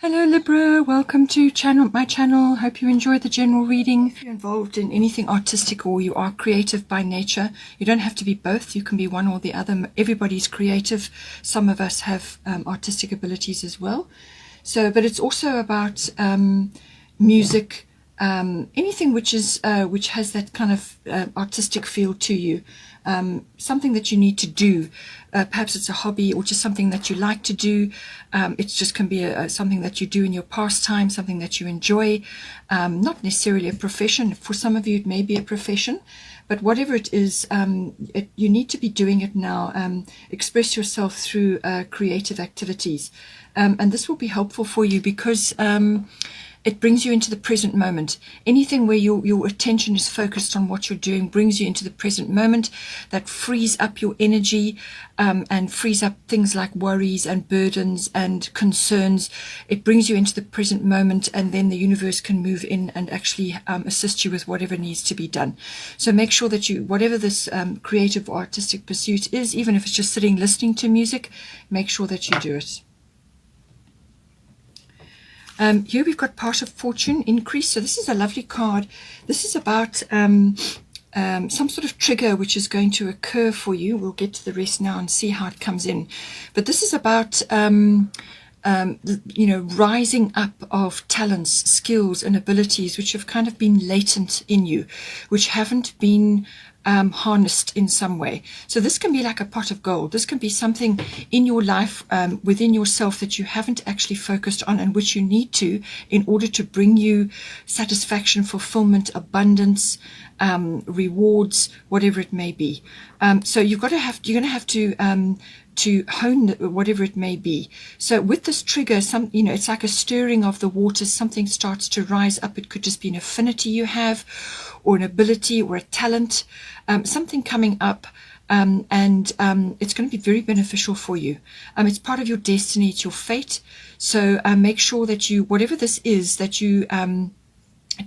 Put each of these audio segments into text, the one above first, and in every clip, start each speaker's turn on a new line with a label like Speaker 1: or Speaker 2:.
Speaker 1: Hello Libra, welcome to my channel. Hope you enjoyed the general reading. If you're involved in anything artistic or you are creative by nature, you don't have to be both. You can be one or the other. Everybody's creative. Some of us have artistic abilities as well. But it's also about music, anything which has that kind of artistic feel to you. Something that you need to do. Perhaps it's a hobby or just something that you like to do. It just can be something that you do in your pastime, something that you enjoy. Not necessarily a profession. For some of you, it may be a profession. But whatever it is, you need to be doing it now. Express yourself through creative activities. And this will be helpful for you because it brings you into the present moment. Anything where your attention is focused on what you're doing brings you into the present moment. That frees up your energy and frees up things like worries and burdens and concerns. It brings you into the present moment, and then the universe can move in and actually assist you with whatever needs to be done. So make sure that whatever this creative or artistic pursuit is, even if it's just sitting listening to music, make sure that you do it. Here we've got partial fortune increase. So this is a lovely card. This is about some sort of trigger which is going to occur for you. We'll get to the rest now and see how it comes in. But this is about rising up of talents, skills and abilities which have kind of been latent in you, which haven't been harnessed in some way. So this can be like a pot of gold. This can be something in your life, within yourself, that you haven't actually focused on and which you need to in order to bring you satisfaction, fulfillment, abundance, rewards, whatever it may be. So you're going to have to hone whatever it may be. So with this trigger, it's like a stirring of the waters. Something starts to rise up. It could just be an affinity you have, or an ability, or a talent, something coming up, and it's going to be very beneficial for you. It's part of your destiny. It's your fate. So make sure that whatever this is, that you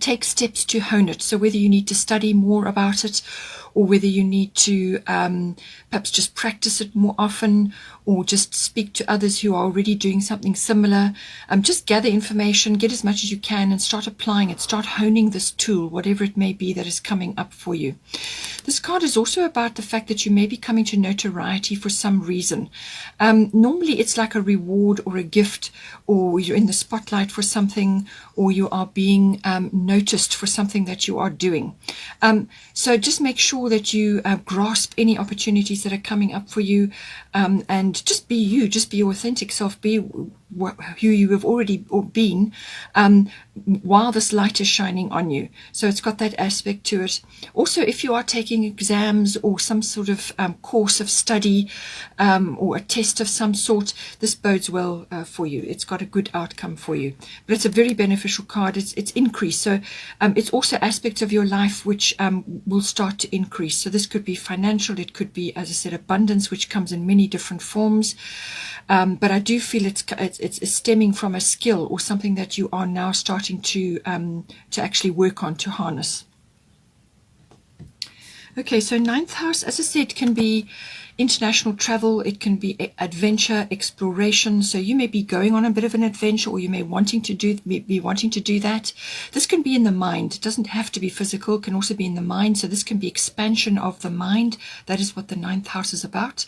Speaker 1: take steps to hone it. So whether you need to study more about it, or whether you need to perhaps just practice it more often, or just speak to others who are already doing something similar. Just gather information, get as much as you can, and start applying it. Start honing this tool, whatever it may be that is coming up for you. This card is also about the fact that you may be coming to notoriety for some reason. Normally it's like a reward or a gift, or you're in the spotlight for something, or you are being noticed for something that you are doing. So just make sure that you grasp any opportunities that are coming up for you, and just be you, just be your authentic self, be who you have already been, while this light is shining on you. So it's got that aspect to it. Also, if you are taking exams or some sort of course of study, or a test of some sort, this bodes well for you. It's got a good outcome for you. But it's a very beneficial card. It's increase. So it's also aspects of your life which will start to increase. So this could be financial. It could be, as I said, abundance, which comes in many different forms. But I do feel it's stemming from a skill or something that you are now starting to actually work on, to harness. Okay, so 9th house, as I said, can be international travel. It can be adventure, exploration. So you may be going on a bit of an adventure, or you may be wanting to do that. This can be in the mind. It doesn't have to be physical. It can also be in the mind. So this can be expansion of the mind. That is what the 9th house is about.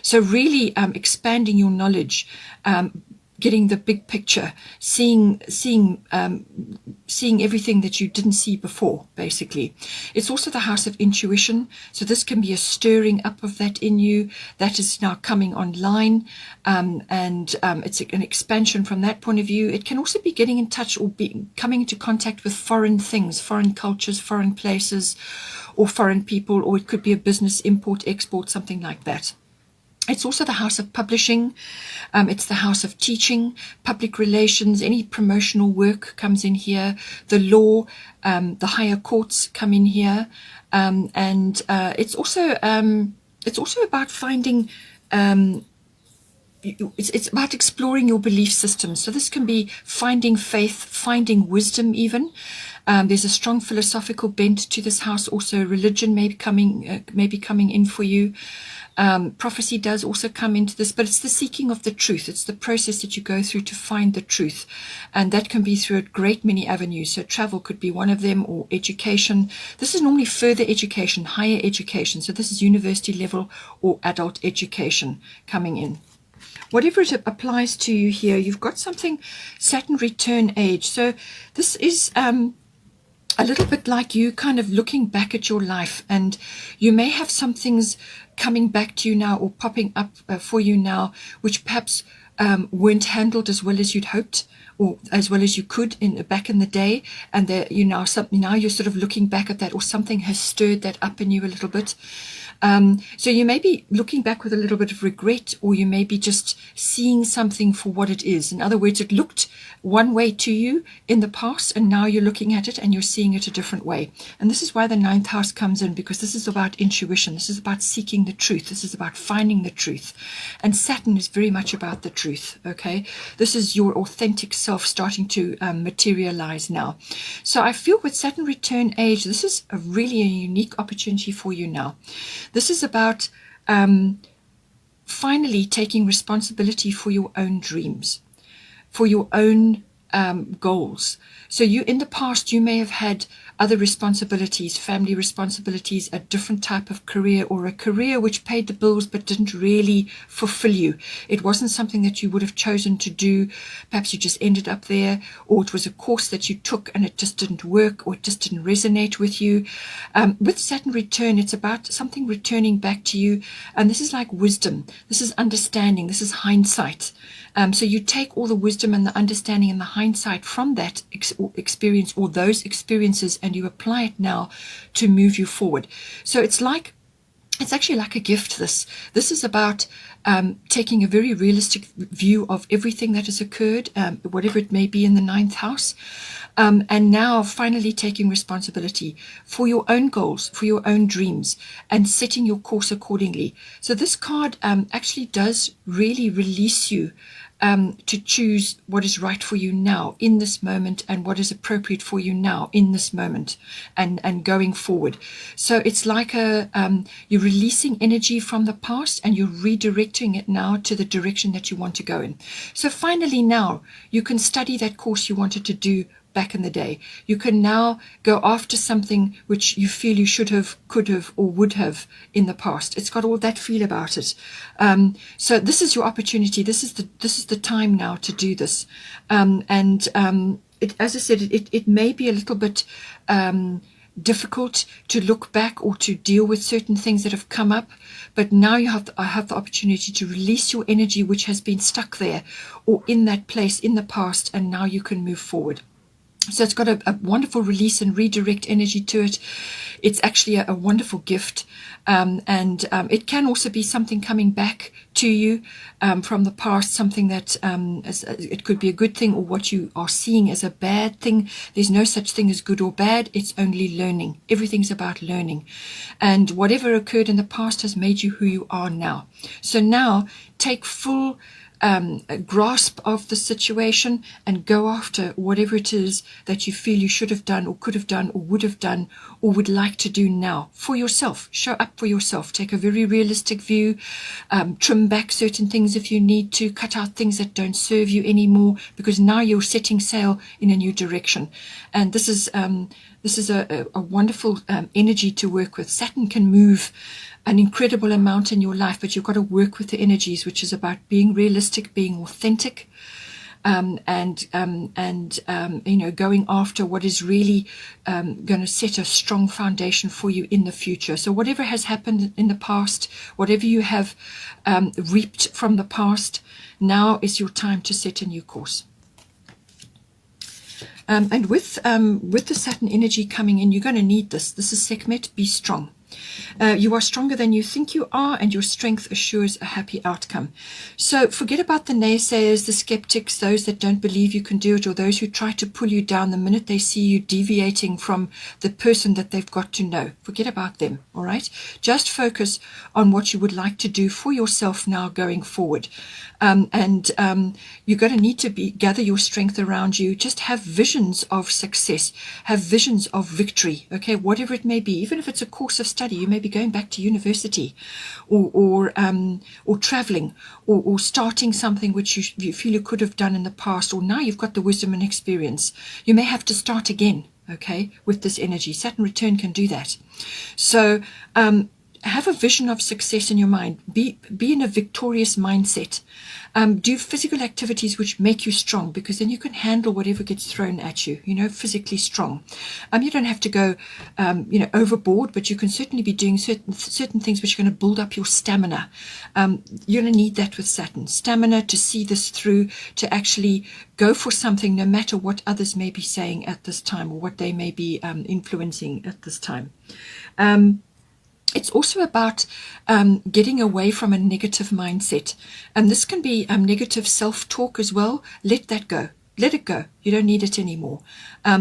Speaker 1: So really expanding your knowledge, getting the big picture, seeing everything that you didn't see before, basically. It's also the house of intuition. So this can be a stirring up of that in you that is now coming online, and it's an expansion from that point of view. It can also be getting in touch or coming into contact with foreign things, foreign cultures, foreign places, or foreign people, or it could be a business import, export, something like that. It's also the house of publishing. It's the house of teaching, public relations, any promotional work comes in here. The law, the higher courts come in here. And it's also about finding, it's about exploring your belief system. So this can be finding faith, finding wisdom even. There's a strong philosophical bent to this house. Also religion may be coming in for you. Prophecy does also come into this, but it's the seeking of the truth. It's the process that you go through to find the truth. And that can be through a great many avenues. So travel could be one of them, or education. This is normally further education, higher education. So this is university level or adult education coming in. Whatever it applies to you here, you've got something, Saturn return age. So this is a little bit like you kind of looking back at your life, and you may have some things coming back to you now or popping up for you now, which perhaps weren't handled as well as you'd hoped, or as well as you could back in the day, and now you're sort of looking back at that, or something has stirred that up in you a little bit. So you may be looking back with a little bit of regret, or you may be just seeing something for what it is. In other words, it looked one way to you in the past, and now you're looking at it and you're seeing it a different way. And this is why the 9th house comes in, because this is about intuition. This is about seeking the truth. This is about finding the truth. And Saturn is very much about the truth, okay? This is your authentic self starting to materialize now. So I feel with Saturn return age, this is really a unique opportunity for you now. This is about finally taking responsibility for your own dreams, for your own goals. So in the past, you may have had other responsibilities, family responsibilities, a different type of career, or a career which paid the bills but didn't really fulfill you. It wasn't something that you would have chosen to do. Perhaps you just ended up there, or it was a course that you took and it just didn't work, or it just didn't resonate with you. With Saturn return, it's about something returning back to you, and this is like wisdom. This is understanding. This is hindsight. So you take all the wisdom and the understanding and the hindsight from that experience, or those experiences, and you apply it now to move you forward. So it's actually like a gift. This is about taking a very realistic view of everything that has occurred, whatever it may be in the 9th house, and now finally taking responsibility for your own goals, for your own dreams, and setting your course accordingly. So this card actually does really release you to choose what is right for you now in this moment, and what is appropriate for you now in this moment, and going forward. So it's like you're releasing energy from the past and you're redirecting it now to the direction that you want to go in. So finally now you can study that course you wanted to do back in the day. You can now go after something which you feel you should have, could have, or would have in the past. It's got all that feel about it. So this is your opportunity. This is the time now to do this. As I said, it may be a little bit difficult to look back or to deal with certain things that have come up, but now I have the opportunity to release your energy which has been stuck there or in that place in the past, and now you can move forward. So it's got a wonderful release and redirect energy to it. It's actually a wonderful gift. And it can also be something coming back to you from the past, something that it could be a good thing, or what you are seeing as a bad thing. There's no such thing as good or bad. It's only learning. Everything's about learning. And whatever occurred in the past has made you who you are now. So now take full a grasp of the situation and go after whatever it is that you feel you should have done, or could have done, or would have done, or would like to do now for yourself. Show up for yourself. Take a very realistic view. Trim back certain things if you need to. Cut out things that don't serve you anymore, because now you're setting sail in a new direction. And this is a wonderful energy to work with. Saturn can move an incredible amount in your life, but you've got to work with the energies, which is about being realistic, being authentic, and going after what is really going to set a strong foundation for you in the future. So whatever has happened in the past, whatever you have reaped from the past, now is your time to set a new course. And with the Saturn energy coming in, you're going to need this. This is Sekhmet. Be strong. You are stronger than you think you are, and your strength assures a happy outcome. So forget about the naysayers, the skeptics, those that don't believe you can do it, or those who try to pull you down the minute they see you deviating from the person that they've got to know. Forget about them, all right? Just focus on what you would like to do for yourself now going forward. You're going to need to gather your strength around you. Just have visions of success. Have visions of victory, okay? Whatever it may be, even if it's a course of study study. You may be going back to university, or traveling, or starting something which you feel you could have done in the past, or now you've got the wisdom and experience. You may have to start again, okay, with this energy. Saturn return can do that. So have a vision of success in your mind. Be in a victorious mindset. Do physical activities which make you strong, because then you can handle whatever gets thrown at you, physically strong. You don't have to go, overboard, but you can certainly be doing certain things which are going to build up your stamina. You're going to need that with Saturn. Stamina to see this through, to actually go for something no matter what others may be saying at this time, or what they may be influencing at this time. It's also about getting away from a negative mindset. And this can be negative self-talk as well. Let that go. Let it go. You don't need it anymore.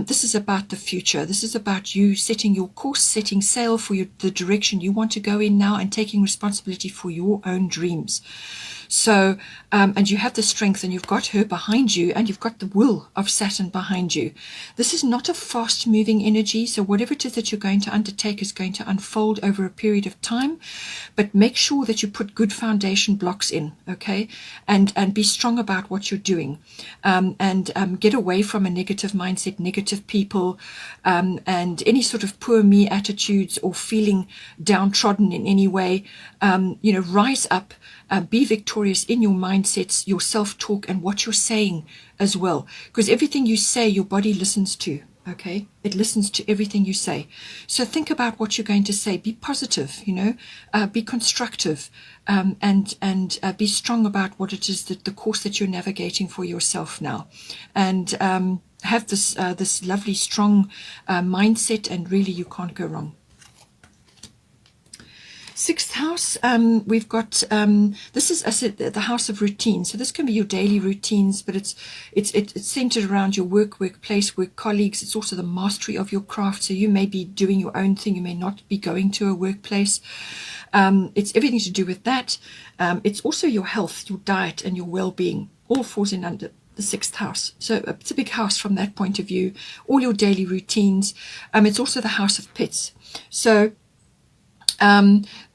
Speaker 1: This is about the future. This is about you setting your course, setting sail for the direction you want to go in now, and taking responsibility for your own dreams. So, and you have the strength, and you've got her behind you, and you've got the will of Saturn behind you. This is not a fast moving energy. So whatever it is that you're going to undertake is going to unfold over a period of time, but make sure that you put good foundation blocks in, okay? And be strong about what you're doing, and get away from a negative mindset, negative people, and any sort of poor me attitudes, or feeling downtrodden in any way. Rise up. Be victorious in your mindsets, your self-talk, and what you're saying as well. Because everything you say, your body listens to, okay? It listens to everything you say. So think about what you're going to say. Be positive, be constructive, and be strong about what it is, that the course that you're navigating for yourself now. And have this lovely, strong mindset, and really you can't go wrong. Sixth house, we've got, this is, I said, the house of routine. So this can be your daily routines, but it's centered around your workplace, work colleagues. It's also the mastery of your craft. So you may be doing your own thing. You may not be going to a workplace. It's everything to do with that. It's also your health, your diet, and your well-being. All falls in under the sixth house. So it's a big house from that point of view. All your daily routines. It's also the house of pets. So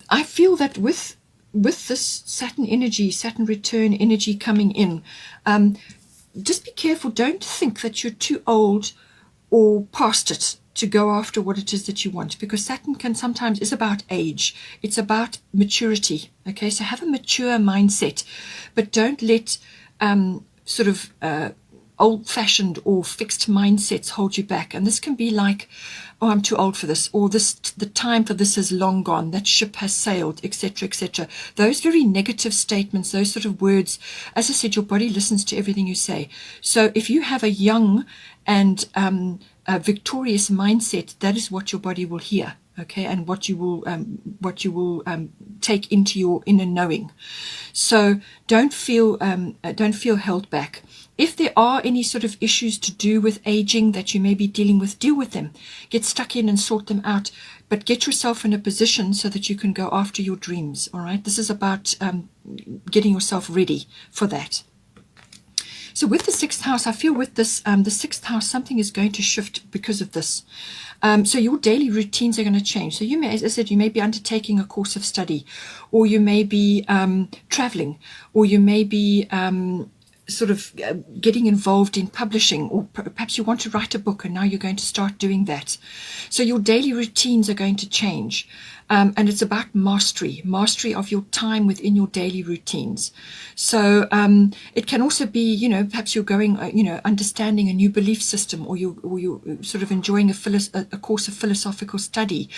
Speaker 1: I feel that with this Saturn energy, Saturn return energy coming in, just be careful. Don't think that you're too old or past it to go after what it is that you want, because Saturn can sometimes is about age. It's about maturity. Okay, so have a mature mindset, but don't let sort of old-fashioned or fixed mindsets hold you back. And this can be like, oh, I'm too old for this, or the time for this is long gone, that ship has sailed, etc., etc. Those very negative statements, those sort of words, as I said, your body listens to everything you say. So if you have a young and a victorious mindset, that is what your body will hear. Okay, and what you will take into your inner knowing. So don't feel held back. If there are any sort of issues to do with aging that you may be dealing with, deal with them. Get stuck in and sort them out. But get yourself in a position so that you can go after your dreams. All right. This is about getting yourself ready for that. So with the sixth house, I feel with this, the sixth house, something is going to shift because of this. So your daily routines are going to change. So you may, as I said, you may be undertaking a course of study, or you may be traveling, or you may be sort of getting involved in publishing, or perhaps you want to write a book and now you're going to start doing that. So your daily routines are going to change. And it's about mastery of your time within your daily routines. So it can also be, perhaps you're going, understanding a new belief system, or you're sort of enjoying a course of philosophical study,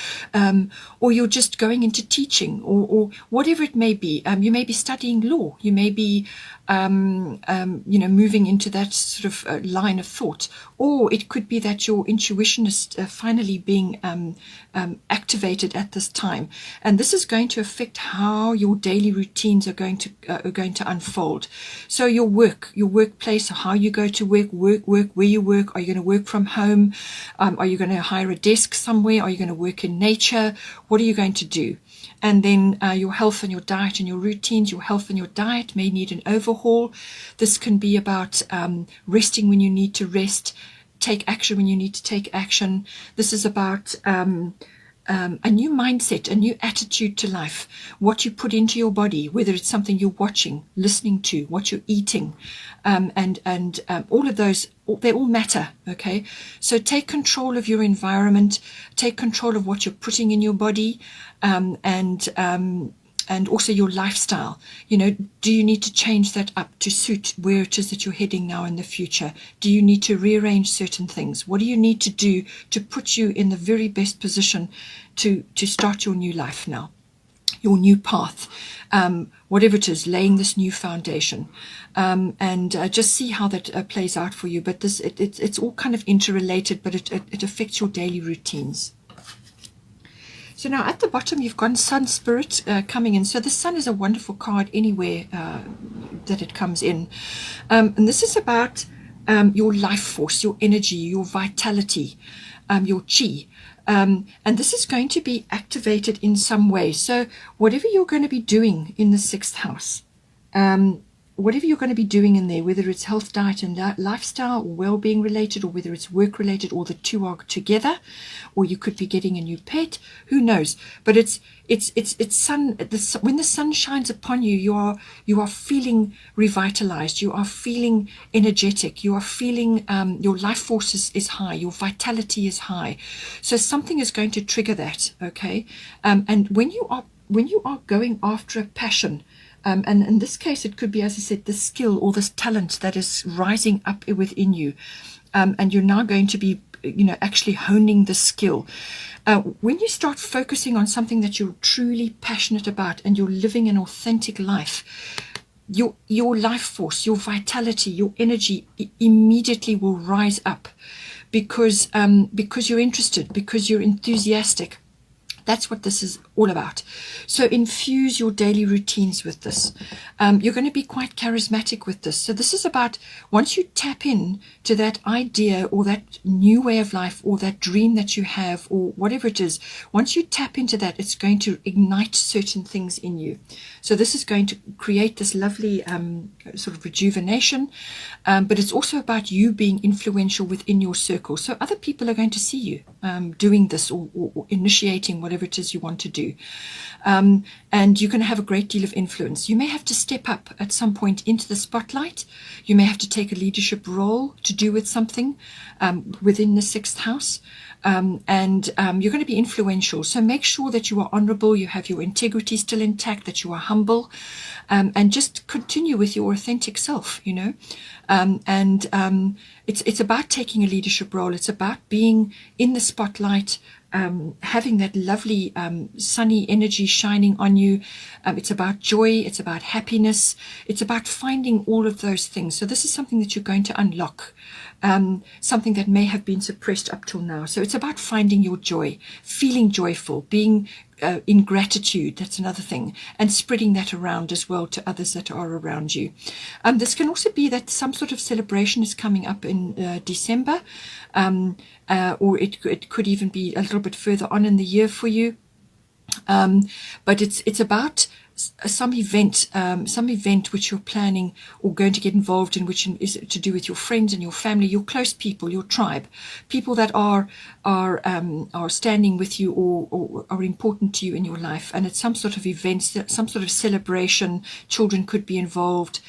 Speaker 1: or you're just going into teaching, or whatever it may be. You may be studying law. You may be, moving into that sort of line of thought, or it could be that your intuition is finally being activated at this time, and this is going to affect how your daily routines are going to unfold. So your workplace, how you go to work, where you work. Are you going to work from home? Are you going to hire a desk somewhere? Are you going to work in nature? What are you going to do? And then your health and your diet and your routines. Your health and your diet may need an overhaul. This can be about resting when you need to rest, take action when you need to take action. This is about a new mindset, a new attitude to life, what you put into your body, whether it's something you're watching, listening to, what you're eating, and all of those, they all matter, okay? So take control of your environment, take control of what you're putting in your body, and also your lifestyle. You know, do you need to change that up to suit where it is that you're heading now in the future? Do you need to rearrange certain things? What do you need to do to put you in the very best position to start your new life now, your new path, whatever it is, laying this new foundation, and just see how that plays out for you. But this, it's all kind of interrelated, but it affects your daily routines. So now at the bottom you've got Sun Spirit coming in. So the Sun is a wonderful card anywhere that it comes in. And this is about your life force, your energy, your vitality, your chi. And this is going to be activated in some way. So whatever you're going to be doing in the 6th house, whatever you're going to be doing in there, whether it's health, diet, and lifestyle, or well-being related, or whether it's work related, or the two are together, or you could be getting a new pet, who knows? But it's sun. When the sun shines upon you, you are feeling revitalized. You are feeling energetic. You are feeling your life force is high. Your vitality is high. So something is going to trigger that. Okay, and when you are going after a passion. And in this case, it could be, as I said, the skill or this talent that is rising up within you. And you're now going to be, actually honing the skill. When you start focusing on something that you're truly passionate about and you're living an authentic life, your life force, your vitality, your energy immediately will rise up because you're interested, because you're enthusiastic. That's what this is all about. So infuse your daily routines with this. You're going to be quite charismatic with this. So this is about, once you tap in to that idea or that new way of life or that dream that you have or whatever it is, once you tap into that, it's going to ignite certain things in you. So this is going to create this lovely sort of rejuvenation, but it's also about you being influential within your circle. So other people are going to see you doing this or initiating whatever it is you want to do. And you're going to have a great deal of influence. You may have to step up at some point into the spotlight. You may have to take a leadership role to do with something within the 6th house. And you're going to be influential. So make sure that you are honorable, you have your integrity still intact, that you are humble, and just continue with your authentic self, it's about taking a leadership role. It's about being in the spotlight, having that lovely sunny energy shining on you. It's about joy, it's about happiness, it's about finding all of those things. So this is something that you're going to unlock, something that may have been suppressed up till now. So it's about finding your joy, feeling joyful, being in gratitude. That's another thing, and spreading that around as well to others that are around you. This can also be that some sort of celebration is coming up in December, or it could even be a little bit further on in the year for you. But it's about some event which you're planning or going to get involved in, which is to do with your friends and your family, your close people, your tribe, people that are standing with you or are important to you in your life. And it's some sort of event, some sort of celebration. Children could be involved.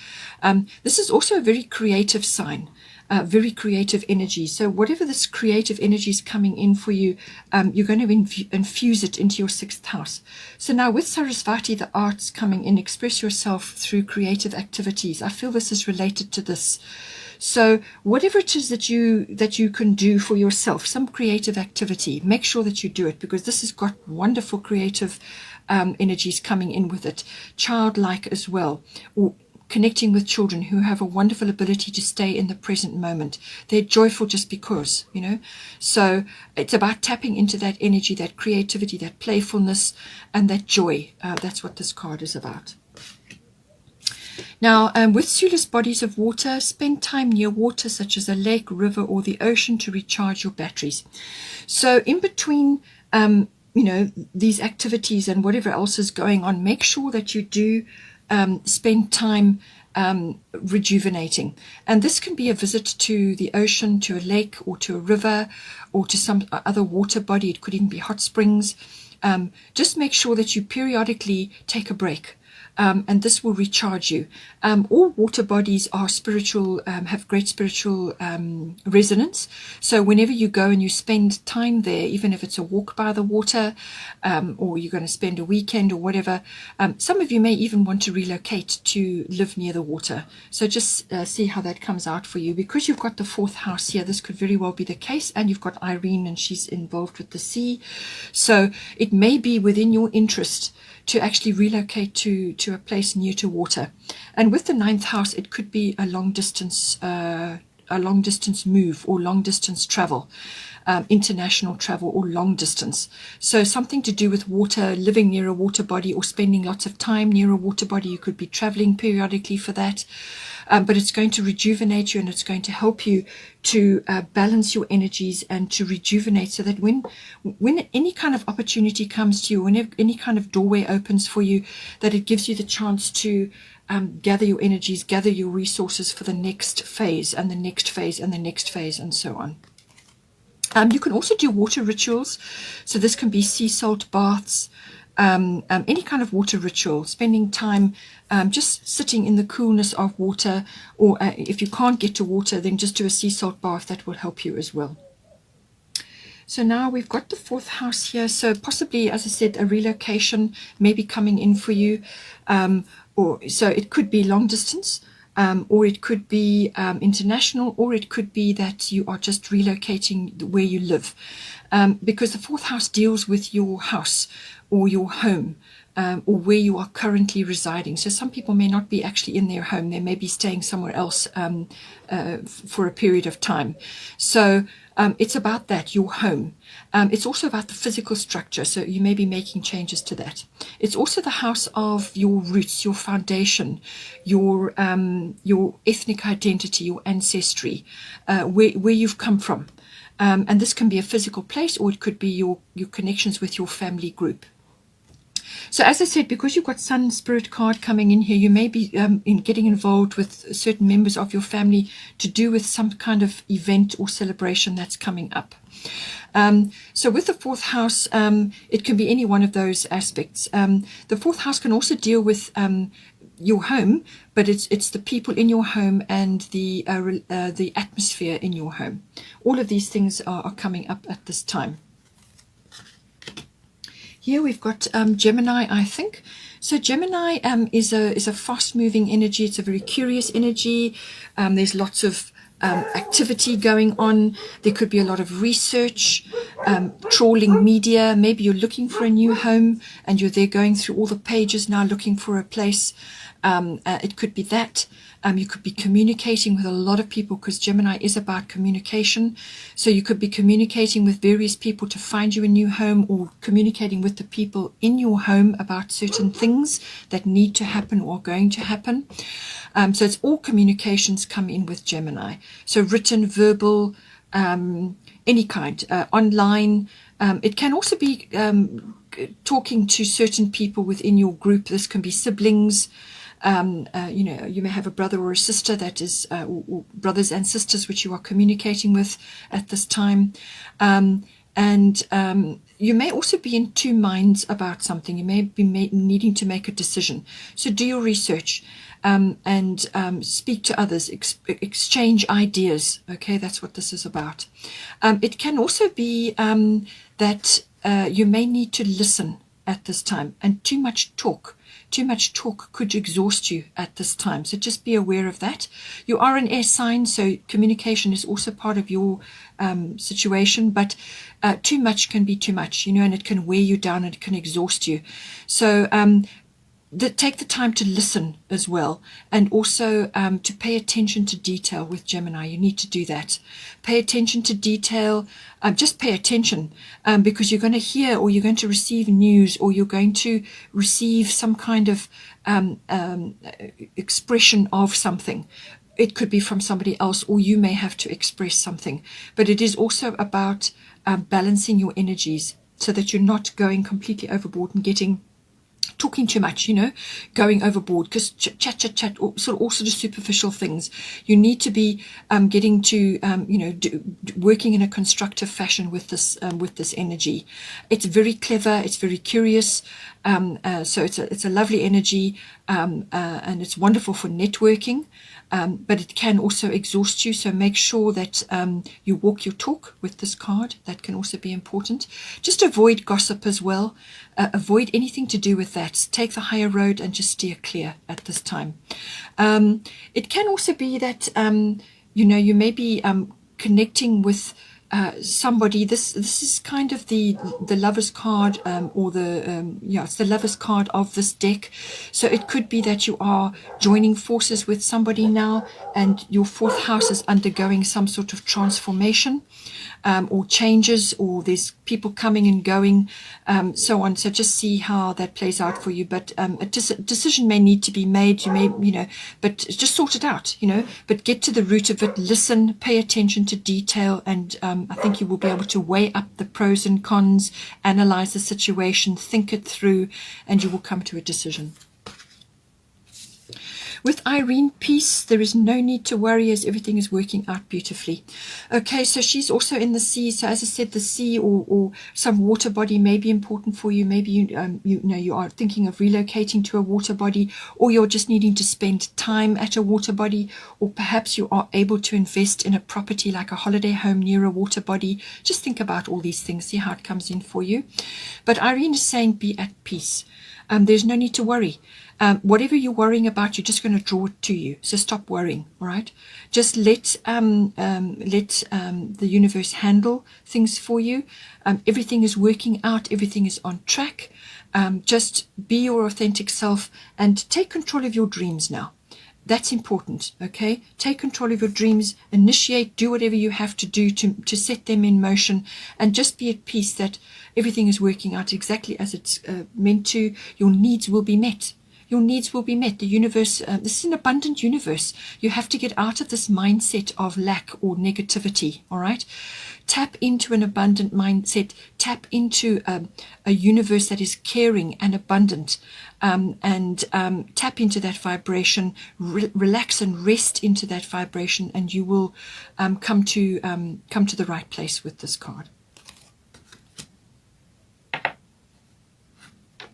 Speaker 1: This is also a very creative sign. Very creative energy. So whatever this creative energy is coming in for you, you're going to infuse it into your 6th house. So now with Sarasvati, the arts coming in, express yourself through creative activities. I feel this is related to this. So whatever it is that you can do for yourself, some creative activity, make sure that you do it, because this has got wonderful creative energies coming in with it. Childlike as well, or connecting with children who have a wonderful ability to stay in the present moment. They're joyful just because, So it's about tapping into that energy, that creativity, that playfulness, and that joy. That's what this card is about. Now, with Sulis bodies of water, spend time near water such as a lake, river, or the ocean to recharge your batteries. So in between, these activities and whatever else is going on, make sure that you do spend time rejuvenating. And this can be a visit to the ocean, to a lake, or to a river, or to some other water body. It could even be hot springs. Just make sure that you periodically take a break. And this will recharge you. All water bodies are spiritual, have great spiritual resonance. So whenever you go and you spend time there, even if it's a walk by the water, or you're going to spend a weekend or whatever, some of you may even want to relocate to live near the water. So just see how that comes out for you. Because you've got the 4th house here, this could very well be the case. And you've got Irene, and she's involved with the sea. So it may be within your interest to actually relocate to a place near to water. And with the 9th house, it could be a long distance move, or long distance travel, international travel, or long distance. So something to do with water, living near a water body, or spending lots of time near a water body. You could be traveling periodically for that. But it's going to rejuvenate you, and it's going to help you to balance your energies and to rejuvenate, so that when any kind of opportunity comes to you, whenever any kind of doorway opens for you, that it gives you the chance to gather your energies, gather your resources for the next phase, and the next phase, and the next phase, and so on. You can also do water rituals. So this can be sea salt baths, any kind of water ritual, spending time just sitting in the coolness of water, or if you can't get to water, then just do a sea salt bath. That will help you as well. So now we've got the 4th house here. So possibly, as I said, a relocation may be coming in for you. So it could be long distance, or it could be international, or it could be that you are just relocating where you live. Because the 4th house deals with your house or your home, or where you are currently residing. So some people may not be actually in their home. They may be staying somewhere else for a period of time. So it's about that, your home. It's also about the physical structure. So you may be making changes to that. It's also the house of your roots, your foundation, your ethnic identity, your ancestry, where you've come from. And this can be a physical place, or it could be your connections with your family group. So as I said, because you've got Sun Spirit card coming in here, you may be getting involved with certain members of your family to do with some kind of event or celebration that's coming up. So with the 4th house, it can be any one of those aspects. The 4th house can also deal with your home, but it's the people in your home and the atmosphere in your home. All of these things are coming up at this time. Here we've got Gemini, I think. So Gemini is a fast-moving energy. It's a very curious energy. There's lots of activity going on. There could be a lot of research, trawling media. Maybe you're looking for a new home and you're there going through all the pages now looking for a place. It could be that. You could be communicating with a lot of people, because Gemini is about communication. So you could be communicating with various people to find you a new home, or communicating with the people in your home about certain things that need to happen or are going to happen. So it's all communications come in with Gemini. So written, verbal, any kind, online. It can also be talking to certain people within your group. This can be siblings. You may have a brother or a sister that is, or brothers and sisters which you are communicating with at this time. You may also be in two minds about something. You may be needing to make a decision. So do your research and speak to others, exchange ideas. Okay, that's what this is about. It can also be that you may need to listen at this time, and too much talk could exhaust you at this time. So just be aware of that. You are an air sign, so communication is also part of your situation, but too much can be too much, and it can wear you down and it can exhaust you. So take the time to listen as well, and also to pay attention to detail with Gemini. You need to do that. Pay attention to detail. Just pay attention, because you're going to hear, or you're going to receive news, or you're going to receive some kind of expression of something. It could be from somebody else, or you may have to express something. But it is also about balancing your energies, so that you're not going completely overboard and getting talking too much, you know, going overboard, because chat, all sort of superficial things. You need to be getting to, you know, working in a constructive fashion with this energy. It's very clever, it's very curious, so it's a lovely energy, and it's wonderful for networking. But it can also exhaust you, so make sure that you walk your talk with this card. That can also be important. Just avoid gossip as well. Avoid anything to do with that. Take the higher road and just steer clear at this time. It can also be that you know, you may be connecting with somebody. This is kind of the Lover's card, or the yeah, it's the Lover's card of this deck. So it could be that you are joining forces with somebody now, and your fourth house is undergoing some sort of transformation, or changes, or there's people coming and going, so on. So just see how that plays out for you. But a decision may need to be made. You may, you know, but just sort it out, you know, but get to the root of it. Listen, pay attention to detail, and I think you will be able to weigh up the pros and cons, analyze the situation, think it through, and you will come to a decision. With Irene Peace, there is no need to worry, as everything is working out beautifully. Okay, so she's also in the sea. So as I said, the sea or some water body may be important for you. Maybe you know, you are thinking of relocating to a water body, or you're just needing to spend time at a water body, or perhaps you are able to invest in a property like a holiday home near a water body. Just think about all these things, see how it comes in for you. But Irene is saying be at peace. There's no need to worry. Whatever you're worrying about, you're just going to draw it to you. So stop worrying, all right? Just let the universe handle things for you. Everything is working out. Everything is on track. Just be your authentic self and take control of your dreams now. That's important, okay? Take control of your dreams, initiate, do whatever you have to do to set them in motion, and just be at peace that everything is working out exactly as it's meant to. Your needs will be met. Your needs will be met. The universe, this is an abundant universe. You have to get out of this mindset of lack or negativity, all right? Tap into an abundant mindset. Tap into a universe that is caring and abundant, and tap into that vibration. Relax and rest into that vibration, and you will come to the right place with this card.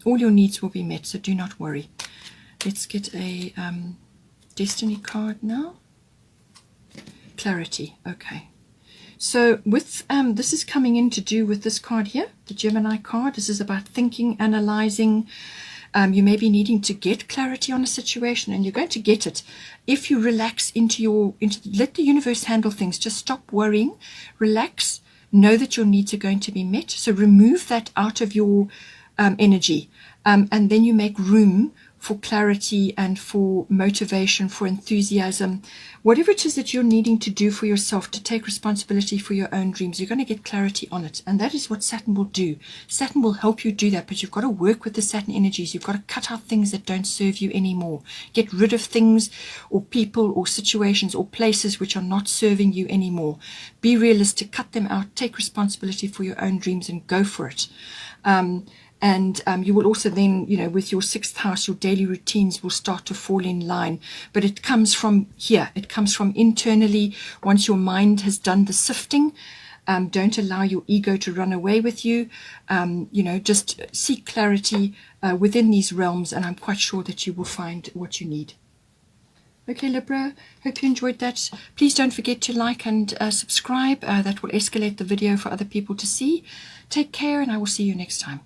Speaker 1: All your needs will be met, so do not worry. Let's get a destiny card now. Clarity. Okay. So with this is coming in to do with this card here, the Gemini card. This is about thinking, analyzing. You may be needing to get clarity on a situation, and you're going to get it if you relax let the universe handle things. Just stop worrying, relax, know that your needs are going to be met. So remove that out of your energy, and then you make room for clarity and for motivation, for enthusiasm, whatever it is that you're needing to do for yourself to take responsibility for your own dreams. You're going to get clarity on it, and that is what Saturn will do. Saturn will help you do that, but you've got to work with the Saturn energies. You've got to cut out things that don't serve you anymore. Get rid of things or people or situations or places which are not serving you anymore. Be realistic, cut them out, take responsibility for your own dreams, and go for it. And you will also then, you know, with your sixth house, your daily routines will start to fall in line. But it comes from here. It comes from internally. Once your mind has done the sifting, don't allow your ego to run away with you. You know, just seek clarity within these realms, and I'm quite sure that you will find what you need. Okay, Libra, hope you enjoyed that. Please don't forget to like and subscribe. That will escalate the video for other people to see. Take care, and I will see you next time.